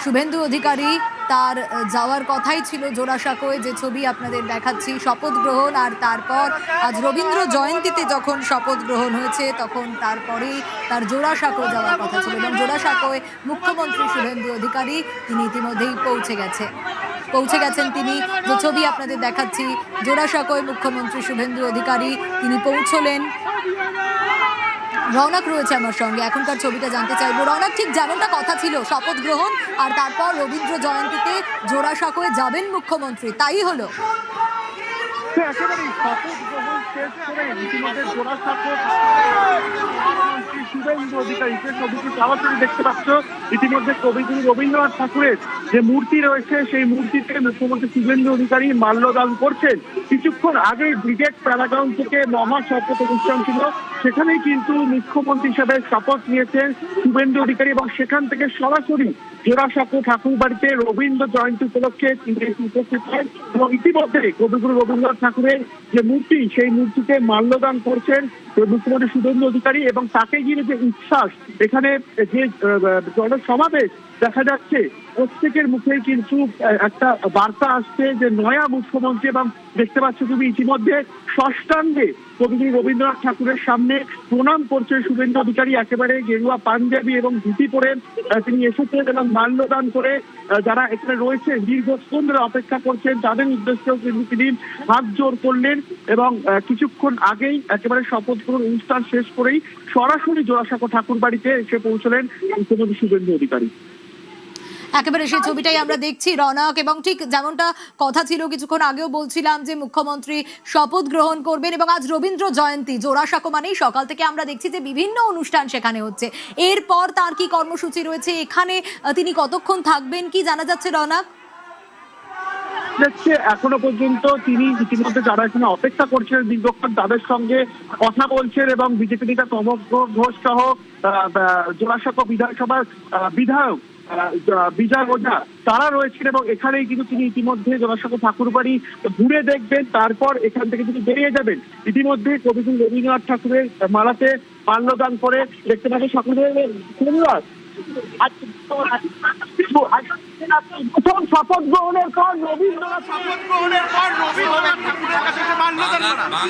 শুভেন্দু অধিকারী তার যাওয়ার কথাই ছিল জোড়াসাঁকোয়, যে ছবি আপনাদের দেখাচ্ছি শপথ গ্রহণ, আর তারপর আজ রবীন্দ্র জয়ন্তীতে যখন শপথ গ্রহণ হয়েছে তখন তারপরেই তার জোড়াসাঁকোয় যাওয়ার কথা ছিল। এবং জোড়াসাঁকোয় মুখ্যমন্ত্রী শুভেন্দু অধিকারী তিনি ইতিমধ্যেই পৌঁছে গেছেন তিনি, যে ছবি আপনাদের দেখাচ্ছি জোড়াসাঁকোয় মুখ্যমন্ত্রী শুভেন্দু অধিকারী তিনি পৌঁছলেন। রৌনক রয়েছে আমার সঙ্গে, এখনকার ছবিটা জানতে চাইবো। রৌনক, ঠিক যেমনটা কথা ছিল শপথ গ্রহণ আর তারপর রবীন্দ্র জয়ন্তীতে জোড়াসাঁকোয় যাবেন মুখ্যমন্ত্রী, তাই হলো? একেবারেই শপথ গ্রহণ শেষ করে ইতিমধ্যে জোড়াসাঁকো শুভেন্দু অধিকারীকে ছবিটি সরাসরি দেখতে পাচ্ছ। ইতিমধ্যে কবিগুরু রবীন্দ্রনাথ ঠাকুরের যে মূর্তি রয়েছে সেই মূর্তিতে মুখ্যমন্ত্রী শুভেন্দু অধিকারী মাল্যদান করছেন। কিছুক্ষণ আগে ব্রিগেড প্যারাগ্রাউন্ড থেকে মহা শপথ অনুষ্ঠান ছিল, সেখানেই কিন্তু মুখ্যমন্ত্রী হিসেবে শপথ নিয়েছেন শুভেন্দু অধিকারী এবং সেখান থেকে সরাসরি জোড়াসাঁকো ঠাকুর বাড়িতে রবীন্দ্র জয়ন্তী উপলক্ষে তিনি উপস্থিত হন এবং ইতিমধ্যে কবিগুরু রবীন্দ্রনাথ ঠাকুরের যে মূর্তি সেই মূর্তিতে মাল্যদান করছেন মুখ্যমন্ত্রী শুভেন্দু অধিকারী। এবং তাকে ঘিরে যে উচ্ছ্বাস, এখানে যে জনসমাবেশ দেখা যাচ্ছে, প্রত্যেকের মুখেই কিন্তু একটা বার্তা আসছে যে নয়া মুখ্যমন্ত্রী। এবং দেখতে পাচ্ছ তুমি ইতিমধ্যে ষষ্ঠাঙ্গে কবিগুরু রবীন্দ্রনাথ ঠাকুরের সামনে প্রণাম করছেন শুভেন্দু অধিকারী। একেবারে গেরুয়া পাঞ্জাবি এবং ধুতি পরে তিনি এসেছেন এবং মাল্যদান করে যারা এখানে রয়েছে দীর্ঘক্ষণ ধরে অপেক্ষা করছেন তাদের উদ্দেশ্যেও কিন্তু তিনি হাত জোর করলেন। এবং কিছুক্ষণ আগেই একেবারে শপথ গ্রহণ অনুষ্ঠান শেষ করেই সরাসরি জোড়াসাঁকো ঠাকুর বাড়িতে এসে পৌঁছলেন মুখ্যমন্ত্রী শুভেন্দু অধিকারী। একেবারে সেই ছবিটাই আমরা দেখছি রৌনক, এবং ঠিক যেমনটা কথা ছিল কিছুক্ষণ আগেও বলছিলাম যে মুখ্যমন্ত্রী শপথ গ্রহণ করবেন এবং আজ রবীন্দ্র জয়ন্তী, জোড়াসাঁকো মানেই সকাল থেকে আমরা দেখছি যে বিভিন্ন অনুষ্ঠান সেখানে হচ্ছে। এরপর তার কি কর্মসূচি রয়েছে, এখানে তিনি কতক্ষণ থাকবেন, কি জানা যাচ্ছে রৌনক? দেখছে এখনো পর্যন্ত তিনি ইতিমধ্যে যারা এখানে অপেক্ষা করছেন দীর্ঘক্ষণ তাদের সঙ্গে কথা বলছেন এবং বিজেপি নেতা সমগ্র ঘোষ সহ জোড়াসাঁকো বিধানসভার বিধায়ক বিজয় ওঝা তারা রয়েছেন এবং এখানেই কিন্তু তিনি ইতিমধ্যে জোড়াসাঁকো ঠাকুর বাড়ি ঘুরে দেখবেন, তারপর এখান থেকে তিনি বেরিয়ে যাবেন। ইতিমধ্যে কবিগুরু রবীন্দ্রনাথ ঠাকুরের মালাতে মাল্যদান করে দেখতে পাচ্ছেন সকলের ধন্যবাদ। প্রথম শপথ গ্রহণের পর রবীন্দ্রনাথ ঠাকুরের কাছে মাল্যদান করা।